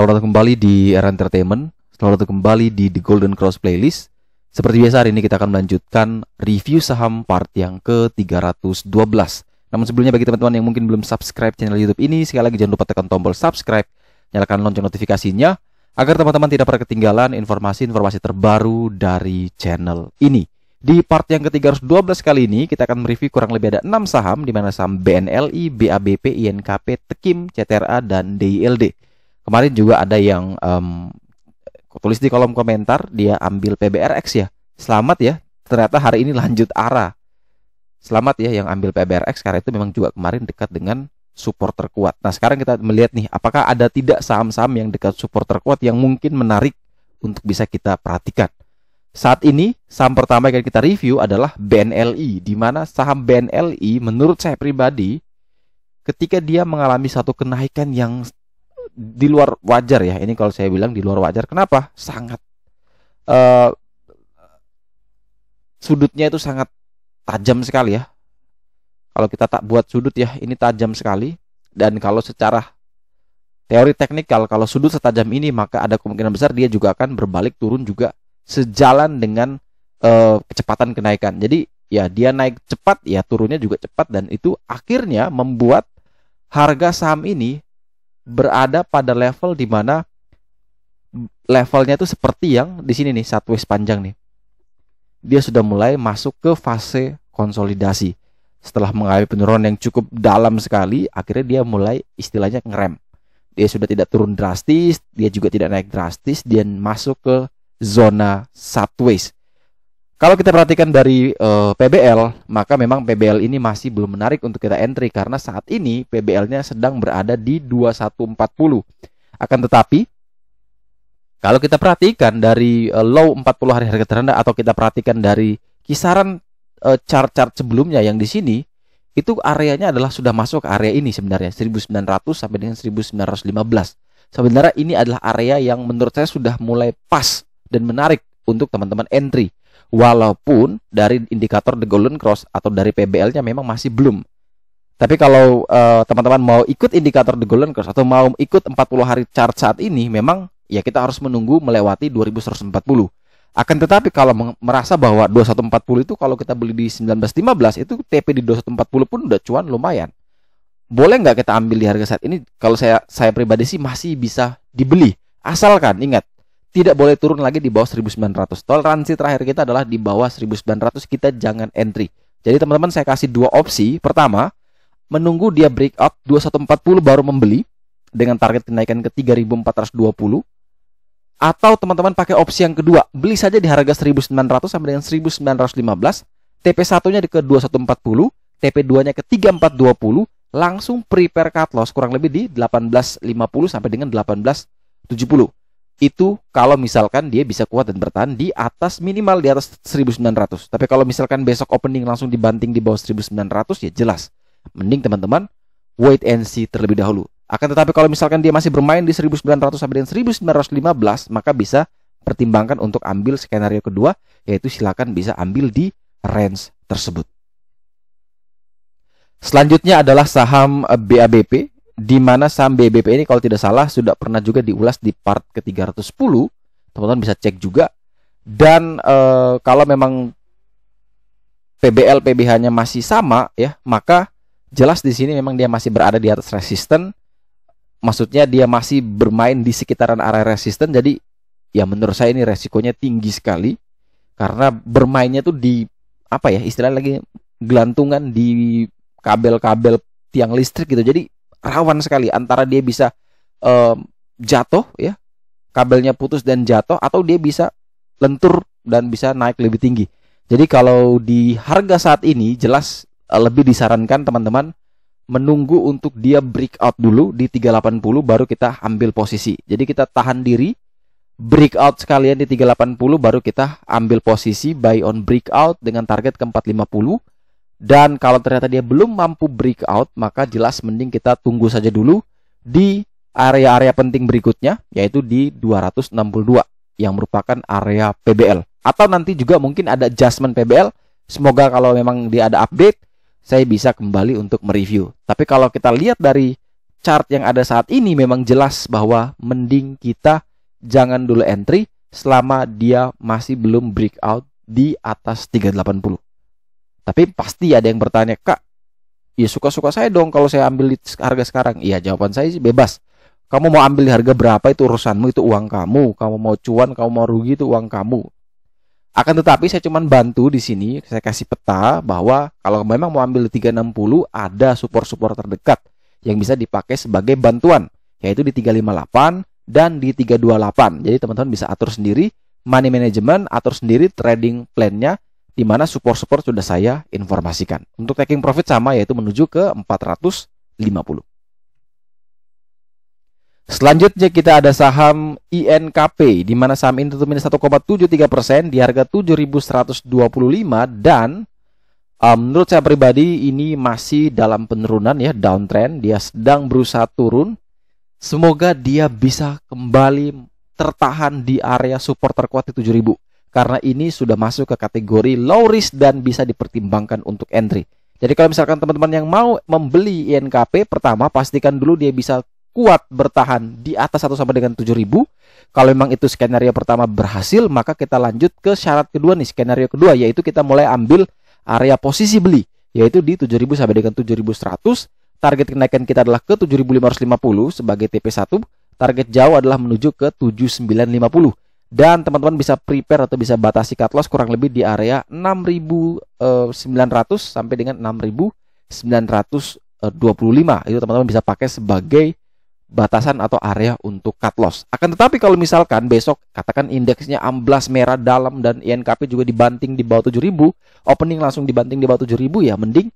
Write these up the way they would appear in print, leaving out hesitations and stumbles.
Selamat datang kembali di Era Entertainment. Selamat datang kembali di The Golden Cross Playlist. Seperti biasa, hari ini kita akan melanjutkan review saham part yang ke-312. Namun sebelumnya, bagi teman-teman yang mungkin belum subscribe channel YouTube ini, sekali lagi jangan lupa tekan tombol subscribe, nyalakan lonceng notifikasinya, agar teman-teman tidak pernah ketinggalan informasi-informasi terbaru dari channel ini. Di part yang ke-312 kali ini, kita akan mereview kurang lebih ada 6 saham, di mana saham BNLI, BABP, INKP, Tekim, CTRA, dan DILD. Kemarin juga ada yang tulis di kolom komentar, dia ambil PBRX ya. Selamat ya, ternyata hari ini lanjut ARA. Selamat ya yang ambil PBRX, karena itu memang juga kemarin dekat dengan support terkuat. Nah sekarang kita melihat nih, apakah ada tidak saham-saham yang dekat support terkuat yang mungkin menarik untuk bisa kita perhatikan. Saat ini, saham pertama yang kita review adalah BNLI, di mana saham BNLI menurut saya pribadi, ketika dia mengalami satu kenaikan yang di luar wajar ya, ini kalau saya bilang di luar wajar. Kenapa? Sangat sudutnya itu sangat tajam sekali ya. Kalau kita tak buat sudut ya, ini tajam sekali. Dan kalau secara teori teknikal, kalau sudut setajam ini, maka ada kemungkinan besar dia juga akan berbalik turun juga sejalan dengan kecepatan kenaikan. Jadi ya dia naik cepat, ya turunnya juga cepat, dan itu akhirnya membuat harga saham ini berada pada level di mana levelnya itu seperti yang di sini nih, sideways panjang nih. Dia sudah mulai masuk ke fase konsolidasi. Setelah mengalami penurunan yang cukup dalam sekali, akhirnya dia mulai istilahnya ngerem. Dia sudah tidak turun drastis, dia juga tidak naik drastis, dia masuk ke zona sideways. Kalau kita perhatikan dari PBL, maka memang PBL ini masih belum menarik untuk kita entry, karena saat ini PBL-nya sedang berada di 2140. Akan tetapi, kalau kita perhatikan dari low 40 hari harga terendah, atau kita perhatikan dari kisaran chart-chart sebelumnya yang di sini, itu areanya adalah sudah masuk ke area ini sebenarnya, 1900 sampai dengan 1915. Sebenarnya ini adalah area yang menurut saya sudah mulai pas dan menarik untuk teman-teman entry. Walaupun dari indikator The Golden Cross atau dari PBL-nya memang masih belum. Tapi kalau teman-teman mau ikut indikator The Golden Cross atau mau ikut 40 hari chart saat ini, memang ya kita harus menunggu melewati 2140. Akan tetapi kalau merasa bahwa 2140 itu kalau kita beli di 1915, itu TP di 2140 pun udah cuan lumayan. Boleh nggak kita ambil di harga saat ini? Kalau saya pribadi sih masih bisa dibeli. Asalkan ingat, tidak boleh turun lagi di bawah 1900. Toleransi terakhir kita adalah di bawah 1900, kita jangan entry. Jadi teman-teman, saya kasih dua opsi. Pertama, menunggu dia breakout 2140 baru membeli dengan target kenaikan ke 3420. Atau teman-teman pakai opsi yang kedua, beli saja di harga 1900 sampai dengan 1915, TP1-nya ke 2140, TP2-nya ke 3420, langsung prepare cut loss kurang lebih di 1850 sampai dengan 1870. Itu kalau misalkan dia bisa kuat dan bertahan di atas, minimal di atas 1900. Tapi kalau misalkan besok opening langsung dibanting di bawah 1900, ya jelas mending teman-teman wait and see terlebih dahulu. Akan tetapi kalau misalkan dia masih bermain di 1900 sampai dengan 1915, maka bisa pertimbangkan untuk ambil skenario kedua, yaitu silakan bisa ambil di range tersebut. Selanjutnya adalah saham BABP, di mana saham BBP ini kalau tidak salah sudah pernah juga diulas di part ke-310. Teman-teman bisa cek juga. Dan kalau memang PBL PBH-nya masih sama ya, maka jelas di sini memang dia masih berada di atas resisten. Maksudnya dia masih bermain di sekitaran area resisten. Jadi ya menurut saya ini resikonya tinggi sekali, karena bermainnya tuh di apa ya, istilahnya lagi gelantungan di kabel-kabel tiang listrik gitu. Jadi rawan sekali antara dia bisa jatuh ya, kabelnya putus dan jatuh, atau dia bisa lentur dan bisa naik lebih tinggi. Jadi kalau di harga saat ini jelas lebih disarankan teman-teman menunggu untuk dia breakout dulu di 380 baru kita ambil posisi. Jadi kita tahan diri, breakout sekalian di 380 baru kita ambil posisi buy on breakout dengan target ke 450. Dan kalau ternyata dia belum mampu breakout, maka jelas mending kita tunggu saja dulu di area-area penting berikutnya, yaitu di 262 yang merupakan area PBL. Atau nanti juga mungkin ada adjustment PBL. Semoga kalau memang dia ada update, saya bisa kembali untuk mereview. Tapi kalau kita lihat dari chart yang ada saat ini memang jelas bahwa mending kita jangan dulu entry selama dia masih belum breakout di atas 380. Tapi pasti ada yang bertanya, Kak, ya suka-suka saya dong kalau saya ambil di harga sekarang. Iya, jawaban saya sih bebas. Kamu mau ambil di harga berapa itu urusanmu, itu uang kamu. Kamu mau cuan, kamu mau rugi itu uang kamu. Akan tetapi saya cuma bantu di sini, saya kasih peta bahwa kalau memang mau ambil di 360 ada support-support terdekat yang bisa dipakai sebagai bantuan, yaitu di 358 dan di 328. Jadi teman-teman bisa atur sendiri money management, atur sendiri trading plan-nya, di mana support-support sudah saya informasikan. Untuk taking profit sama, yaitu menuju ke 450. Selanjutnya kita ada saham INKP, di mana saham ini tutup minus 1,73% di harga 7.125, dan menurut saya pribadi ini masih dalam penurunan ya, downtrend. Dia sedang berusaha turun. Semoga dia bisa kembali tertahan di area support terkuat di 7.000, karena ini sudah masuk ke kategori low risk dan bisa dipertimbangkan untuk entry. Jadi kalau misalkan teman-teman yang mau membeli INKP, pertama pastikan dulu dia bisa kuat bertahan di atas atau sama dengan 7.000. Kalau memang itu skenario pertama berhasil, maka kita lanjut ke syarat kedua nih, skenario kedua, yaitu kita mulai ambil area posisi beli, yaitu di 7.000 sampai dengan 7.100. Target kenaikan kita adalah ke 7.550 sebagai TP1. Target jauh adalah menuju ke 7.950. Dan teman-teman bisa prepare atau bisa batasi cut loss kurang lebih di area 6.900 sampai dengan 6.925. Itu teman-teman bisa pakai sebagai batasan atau area untuk cut loss. Akan tetapi kalau misalkan besok katakan indeksnya amblas merah dalam dan INKP juga dibanting di bawah 7.000, opening langsung dibanting di bawah 7.000, ya mending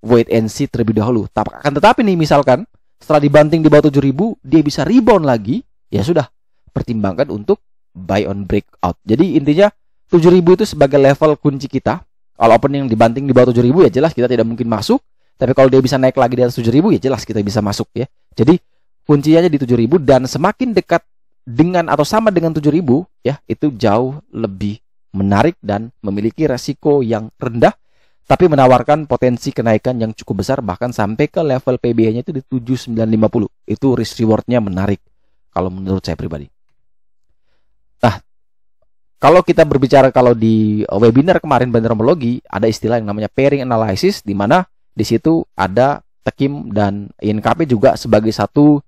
wait and see terlebih dahulu. Akan tetapi nih misalkan setelah dibanting di bawah 7.000 dia bisa rebound lagi, ya sudah, pertimbangkan untuk buy on breakout. Jadi intinya 7.000 itu sebagai level kunci kita. Kalau opening dibanting di bawah 7.000 ya jelas kita tidak mungkin masuk. Tapi kalau dia bisa naik lagi di atas 7.000 ya jelas kita bisa masuk ya. Jadi kuncinya di 7.000, dan semakin dekat dengan atau sama dengan 7.000 ya, itu jauh lebih menarik dan memiliki resiko yang rendah, tapi menawarkan potensi kenaikan yang cukup besar, bahkan sampai ke level PBE-nya itu di 7.950. Itu risk reward-nya menarik kalau menurut saya pribadi. Nah, kalau kita berbicara kalau di webinar kemarin Banderomologi ada istilah yang namanya pairing analysis, di mana di situ ada Tekim dan INKP juga sebagai satu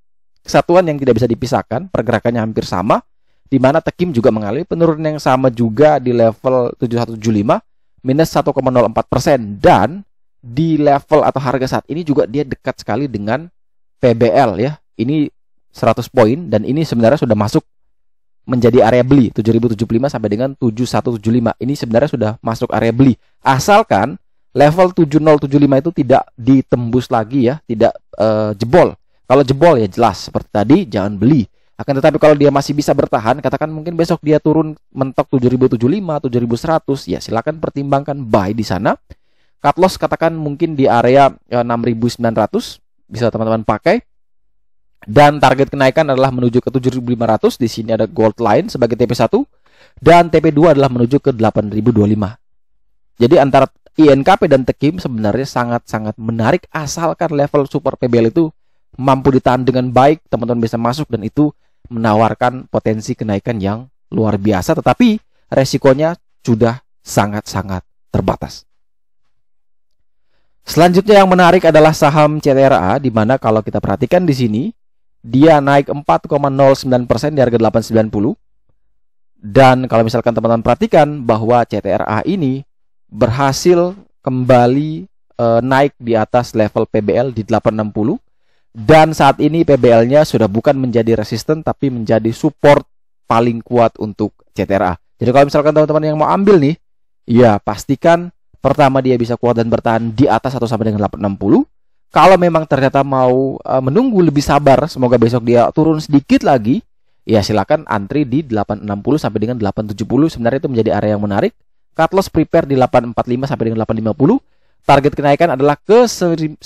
kesatuan yang tidak bisa dipisahkan, pergerakannya hampir sama, di mana Tekim juga mengalami penurunan yang sama juga di level 7175 minus 1,04%, dan di level atau harga saat ini juga dia dekat sekali dengan PBL ya. Ini 100 poin, dan ini sebenarnya sudah masuk menjadi area beli 7.075 sampai dengan 7175. Ini sebenarnya sudah masuk area beli. Asalkan level 7075 itu tidak ditembus lagi ya, tidak jebol. Kalau jebol ya jelas seperti tadi jangan beli. Akan tetapi kalau dia masih bisa bertahan, katakan mungkin besok dia turun mentok 7.075, 7.100, ya silakan pertimbangkan buy di sana. Cut loss katakan mungkin di area 6.900 bisa teman-teman pakai. Dan target kenaikan adalah menuju ke 7.500. Di sini ada gold line sebagai TP1, dan TP2 adalah menuju ke 8.025. Jadi antara INKP dan Tekim sebenarnya sangat-sangat menarik, asalkan level super PBL itu mampu ditahan dengan baik, teman-teman bisa masuk, dan itu menawarkan potensi kenaikan yang luar biasa, tetapi resikonya sudah sangat-sangat terbatas. Selanjutnya yang menarik adalah saham CTRA, di mana kalau kita perhatikan di sini dia naik 4,09% di harga 890. Dan kalau misalkan teman-teman perhatikan bahwa CTRA ini berhasil kembali naik di atas level PBL di 860. Dan saat ini PBL-nya sudah bukan menjadi resisten, tapi menjadi support paling kuat untuk CTRA. Jadi kalau misalkan teman-teman yang mau ambil nih, ya pastikan pertama dia bisa kuat dan bertahan di atas atau sampai dengan 860. Kalau memang ternyata mau menunggu lebih sabar, semoga besok dia turun sedikit lagi, ya silakan antri di 860 sampai dengan 870. Sebenarnya itu menjadi area yang menarik. Cut loss prepare di 845 sampai dengan 850. Target kenaikan adalah ke 990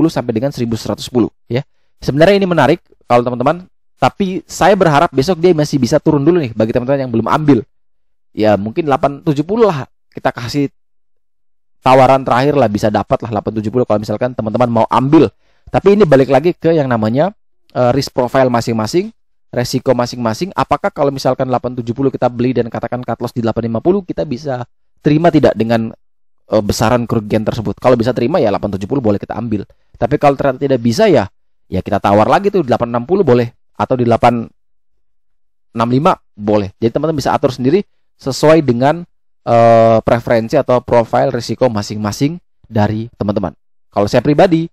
sampai dengan 1110 ya. Sebenarnya ini menarik kalau teman-teman, tapi saya berharap besok dia masih bisa turun dulu nih bagi teman-teman yang belum ambil. Ya mungkin 870 lah, kita kasih tawaran terakhir lah, bisa dapat lah 870 kalau misalkan teman-teman mau ambil. Tapi ini balik lagi ke yang namanya risk profile masing-masing, resiko masing-masing. Apakah kalau misalkan 870 kita beli dan katakan cut loss di 850, kita bisa terima tidak dengan besaran kerugian tersebut? Kalau bisa terima ya 870 boleh kita ambil. Tapi kalau ternyata tidak bisa ya kita tawar lagi tuh 860 boleh, atau di 865 boleh. Jadi teman-teman bisa atur sendiri sesuai dengan preferensi atau profil risiko masing-masing dari teman-teman. Kalau saya pribadi,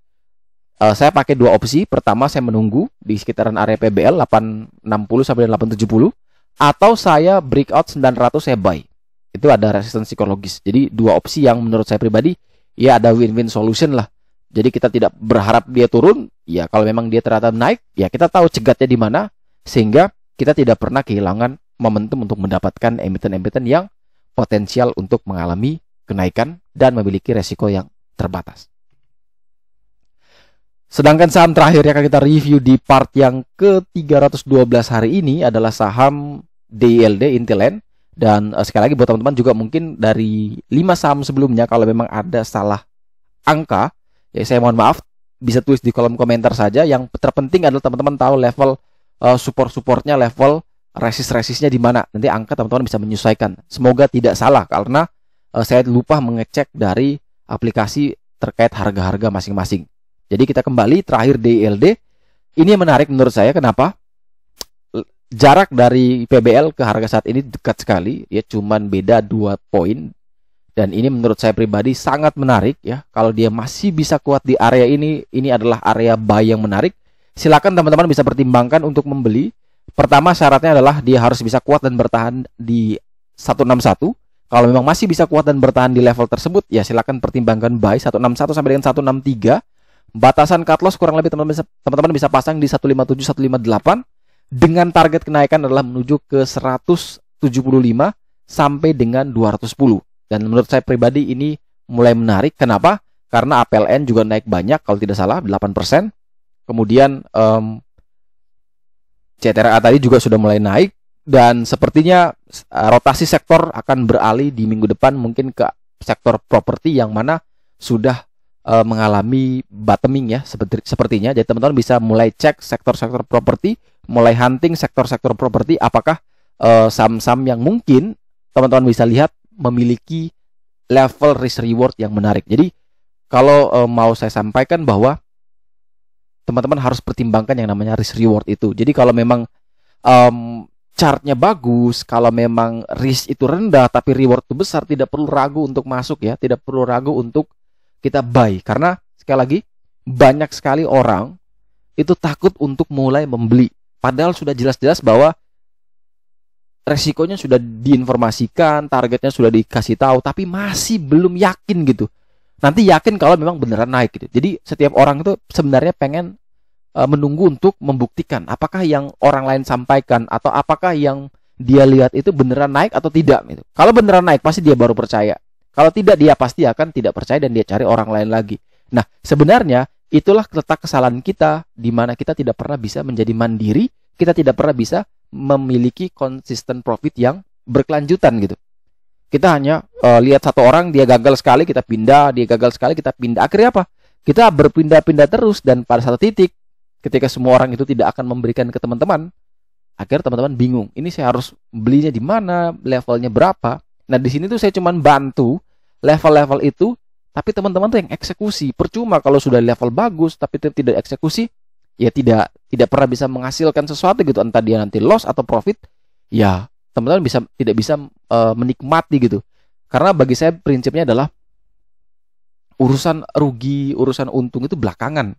saya pakai dua opsi. Pertama, saya menunggu di sekitaran area PBL 860 sampai 870, atau saya breakout 900 saya buy. Itu ada resistance psikologis. Jadi dua opsi yang menurut saya pribadi ya ada win-win solution lah. Jadi kita tidak berharap dia turun, ya kalau memang dia ternyata naik, ya kita tahu cegatnya di mana, sehingga kita tidak pernah kehilangan momentum untuk mendapatkan emiten-emiten yang potensial untuk mengalami kenaikan dan memiliki resiko yang terbatas. Sedangkan saham terakhir yang akan kita review di part yang ke-312 hari ini adalah saham DILD Intiland. Dan sekali lagi buat teman-teman juga mungkin dari 5 saham sebelumnya, kalau memang ada salah angka, ya saya mohon maaf, bisa tulis di kolom komentar saja. Yang terpenting adalah teman-teman tahu level support-supportnya, level resist-resistnya di mana. Nanti angka teman-teman bisa menyesuaikan. Semoga tidak salah, karena saya lupa mengecek dari aplikasi terkait harga-harga masing-masing. Jadi kita kembali terakhir DILD. Ini yang menarik menurut saya. Kenapa? Jarak dari PBL ke harga saat ini dekat sekali, ya cuman beda 2 poin. Dan ini menurut saya pribadi sangat menarik ya. Kalau dia masih bisa kuat di area ini adalah area buy yang menarik. Silakan teman-teman bisa pertimbangkan untuk membeli. Pertama syaratnya adalah dia harus bisa kuat dan bertahan di 161. Kalau memang masih bisa kuat dan bertahan di level tersebut, ya silakan pertimbangkan buy 161 sampai dengan 163. Batasan cut loss kurang lebih teman-teman bisa pasang di 157 158, dengan target kenaikan adalah menuju ke 175 sampai dengan 210. Dan menurut saya pribadi ini mulai menarik. Kenapa? Karena APLN juga naik banyak, kalau tidak salah 8%. Kemudian CTRA tadi juga sudah mulai naik, dan sepertinya rotasi sektor akan beralih di minggu depan mungkin ke sektor properti yang mana sudah mengalami bottoming ya sepertinya. Jadi teman-teman bisa mulai cek sektor-sektor properti, mulai hunting sektor-sektor properti, apakah saham-saham yang mungkin teman-teman bisa lihat memiliki level risk reward yang menarik. Jadi kalau mau saya sampaikan bahwa teman-teman harus pertimbangkan yang namanya risk reward itu. Jadi kalau memang chartnya bagus, kalau memang risk itu rendah tapi reward itu besar, tidak perlu ragu untuk masuk ya, tidak perlu ragu untuk kita buy. Karena sekali lagi banyak sekali orang itu takut untuk mulai membeli, padahal sudah jelas-jelas bahwa resikonya sudah diinformasikan, targetnya sudah dikasih tahu, tapi masih belum yakin gitu. Nanti yakin kalau memang beneran naik gitu. Jadi setiap orang itu sebenarnya pengen menunggu untuk membuktikan apakah yang orang lain sampaikan atau apakah yang dia lihat itu beneran naik atau tidak gitu. Kalau beneran naik pasti dia baru percaya. Kalau tidak, dia pasti akan tidak percaya dan dia cari orang lain lagi. Nah, sebenarnya itulah letak kesalahan kita, di mana kita tidak pernah bisa menjadi mandiri, kita tidak pernah bisa memiliki konsisten profit yang berkelanjutan gitu. Kita hanya lihat satu orang, dia gagal sekali, kita pindah, dia gagal sekali, kita pindah. Akhirnya apa? Kita berpindah-pindah terus, dan pada satu titik, ketika semua orang itu tidak akan memberikan ke teman-teman, akhirnya teman-teman bingung. Ini saya harus belinya di mana, levelnya berapa. Nah, di sini tuh saya cuman bantu level-level itu, tapi teman-teman tuh yang eksekusi. Percuma kalau sudah level bagus tapi tidak eksekusi, ya tidak pernah bisa menghasilkan sesuatu gitu. Entah dia nanti loss atau profit, ya teman-teman tidak bisa menikmati gitu. Karena bagi saya prinsipnya adalah urusan rugi, urusan untung itu belakangan.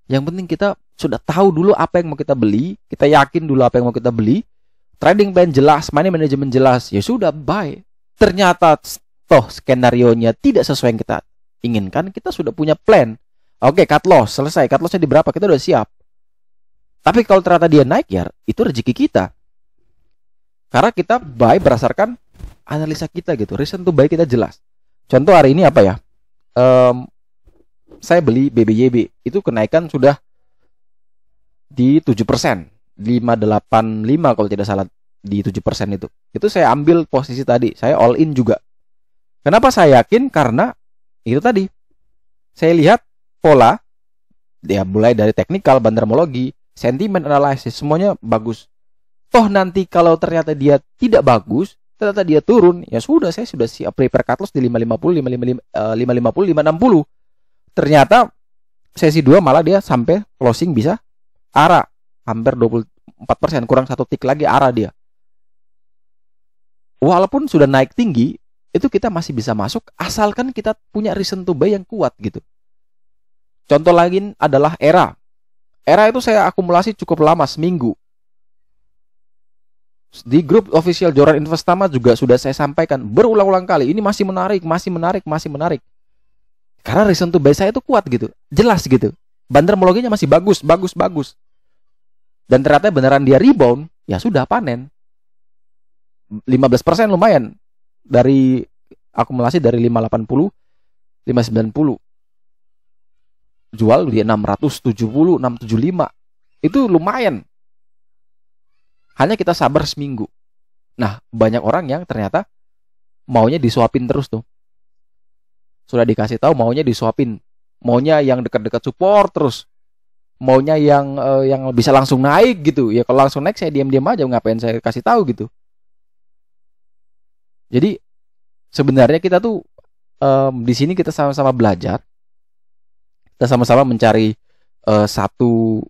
Yang penting kita sudah tahu dulu apa yang mau kita beli, kita yakin dulu apa yang mau kita beli, trading plan jelas, money management jelas, ya sudah buy. Ternyata toh skenario-nya tidak sesuai yang kita inginkan, kita sudah punya plan. Oke, cut loss, selesai. Cut loss-nya di berapa? Kita udah siap. Tapi kalau ternyata dia naik, ya itu rezeki kita. Karena kita buy berdasarkan analisa kita gitu. Reason to buy kita jelas. Contoh hari ini apa ya? Saya beli BBYB. Itu kenaikan sudah di 7%. 585 kalau tidak salah, di 7% itu. Itu saya ambil posisi tadi. Saya all in juga. Kenapa saya yakin? Karena itu tadi. Saya lihat pola Ya mulai dari teknikal, bandermologi, sentimen analysis, semuanya bagus. Toh nanti kalau ternyata dia tidak bagus, ternyata dia turun, ya sudah, saya sudah siap prepare cut loss di 550, 550, 560. Ternyata sesi 2 malah dia sampai closing bisa ARA hampir 24%, kurang 1 tick lagi ARA dia. Walaupun sudah naik tinggi, itu kita masih bisa masuk asalkan kita punya reason to buy yang kuat gitu. Contoh lain adalah ERA. ERA itu saya akumulasi cukup lama, seminggu. Di grup official Joran Investama juga sudah saya sampaikan berulang-ulang kali, ini masih menarik, masih menarik, masih menarik. Karena reason to buy saya itu kuat gitu, jelas gitu. Bandermologinya masih bagus, bagus, bagus. Dan ternyata beneran dia rebound, ya sudah panen. 15% lumayan. Dari akumulasi dari 580, 590. Jual di 670, 675. Itu lumayan. Hanya kita sabar seminggu. Nah, banyak orang yang ternyata maunya disuapin terus tuh. Sudah dikasih tahu maunya disuapin. Maunya yang dekat-dekat support terus. Maunya yang bisa langsung naik gitu. Ya kalau langsung naik saya diam-diam aja, ngapain saya kasih tahu gitu. Jadi sebenarnya kita tuh di sini kita sama-sama belajar, kita sama-sama mencari satu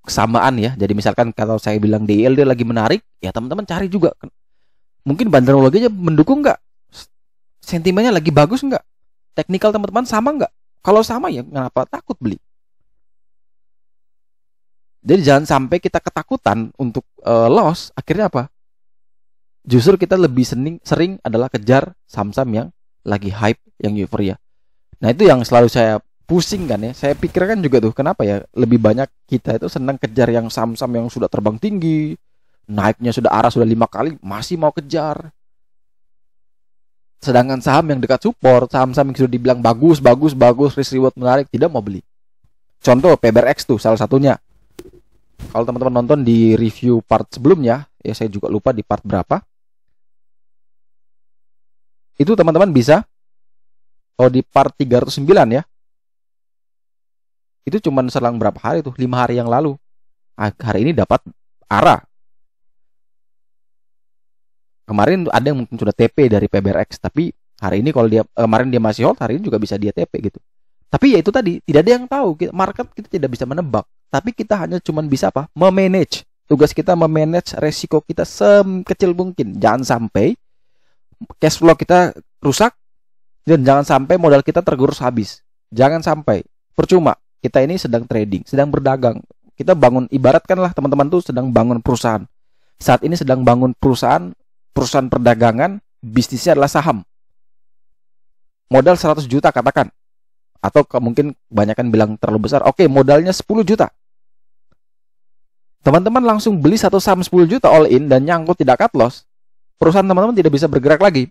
kesamaan ya. Jadi misalkan kalau saya bilang DIL dia lagi menarik, ya teman-teman cari juga. Mungkin bandermologinya mendukung nggak? Sentimennya lagi bagus nggak? Teknikal teman-teman sama nggak? Kalau sama ya kenapa takut beli? Jadi jangan sampai kita ketakutan untuk loss. Akhirnya apa? Justru kita lebih sering adalah kejar saham-saham yang lagi hype, yang euforia. Nah itu yang selalu saya pusing kan ya. Saya pikirkan juga tuh, kenapa ya lebih banyak kita itu senang kejar yang saham-saham yang sudah terbang tinggi, naiknya sudah arah sudah 5 kali, masih mau kejar. Sedangkan saham yang dekat support, saham-saham yang sudah dibilang bagus, risk reward menarik, tidak mau beli. Contoh PBRX tuh salah satunya. Kalau teman-teman nonton di review part sebelumnya, ya saya juga lupa di part berapa. Itu teman-teman bisa, kalau di part 309 ya, itu cuma selang berapa hari tuh, 5 hari yang lalu. Hari ini dapat ARA. Kemarin ada yang mungkin sudah TP dari PBRX, tapi hari ini kalau dia kemarin dia masih hold, hari ini juga bisa dia TP gitu. Tapi ya itu tadi, tidak ada yang tahu, market kita tidak bisa menebak, tapi kita hanya cuma bisa apa? Memanage. Tugas kita memanage resiko kita sekecil mungkin. Jangan sampai cash flow kita rusak dan jangan sampai modal kita tergerus habis. Jangan sampai. Percuma. Kita ini sedang trading, sedang berdagang. Kita bangun, ibaratkanlah teman-teman tuh sedang bangun perusahaan. Saat ini sedang bangun perusahaan perdagangan, bisnisnya adalah saham. Modal 100 juta katakan. Atau mungkin kebanyakan bilang terlalu besar. Oke, modalnya 10 juta. Teman-teman langsung beli satu saham 10 juta all in dan nyangkut tidak cut loss. Perusahaan teman-teman tidak bisa bergerak lagi.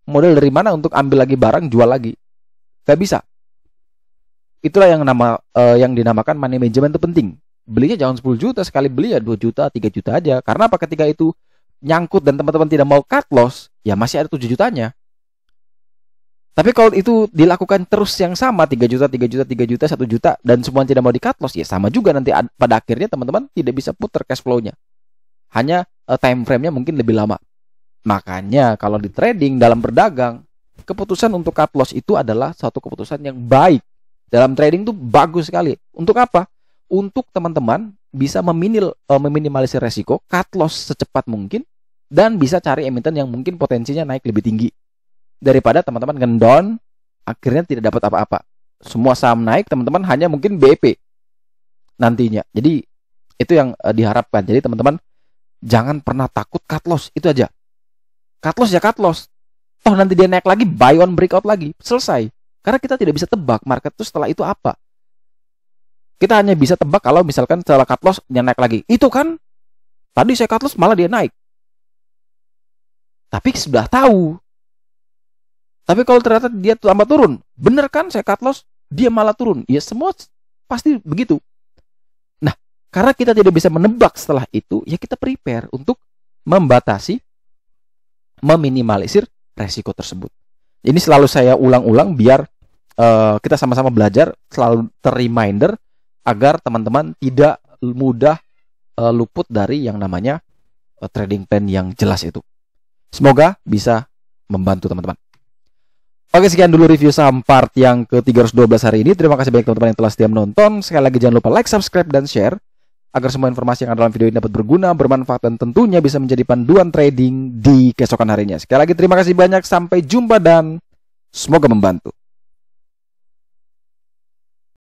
Modal dari mana untuk ambil lagi barang, jual lagi? Gak bisa. Itulah yang dinamakan money management itu penting. Belinya jangan 10 juta, sekali beli ya 2 juta, 3 juta aja. Karena apa? Ketika itu nyangkut dan teman-teman tidak mau cut loss, ya masih ada 7 jutanya. Tapi kalau itu dilakukan terus yang sama, 3 juta, 3 juta, 3 juta, 1 juta, dan semua tidak mau di cut loss, ya sama juga nanti pada akhirnya teman-teman tidak bisa putar cash flow-nya. Hanya time frame-nya mungkin lebih lama. Makanya kalau di trading, dalam berdagang, keputusan untuk cut loss itu adalah suatu keputusan yang baik. Dalam trading itu bagus sekali. Untuk apa? Untuk teman-teman bisa meminimalisir resiko, cut loss secepat mungkin, dan bisa cari emiten yang mungkin potensinya naik lebih tinggi. Daripada teman-teman ngedown, akhirnya tidak dapat apa-apa. Semua saham naik, teman-teman hanya mungkin BP nantinya. Jadi itu yang diharapkan. Jadi teman-teman jangan pernah takut cut loss, itu aja. Cut loss ya cut loss. Toh nanti dia naik lagi, buy on breakout lagi, selesai. Karena kita tidak bisa tebak market itu setelah itu apa. Kita hanya bisa tebak kalau misalkan setelah cut loss dia naik lagi. Itu kan tadi saya cut loss malah dia naik. Tapi sudah tahu. Tapi kalau ternyata dia tambah turun, bener kan saya cut loss, dia malah turun. Ya semua pasti begitu. Nah, karena kita tidak bisa menebak setelah itu, ya kita prepare untuk membatasi, meminimalisir resiko tersebut. Ini selalu saya ulang-ulang biar kita sama-sama belajar, selalu ter-reminder agar teman-teman tidak mudah luput dari yang namanya trading plan yang jelas itu. Semoga bisa membantu teman-teman. Oke, sekian dulu review saham part yang ke-312 hari ini. Terima kasih banyak teman-teman yang telah setia menonton. Sekali lagi jangan lupa like, subscribe, dan share agar semua informasi yang ada dalam video ini dapat berguna, bermanfaat, dan tentunya bisa menjadi panduan trading di keesokan harinya. Sekali lagi terima kasih banyak, sampai jumpa dan semoga membantu.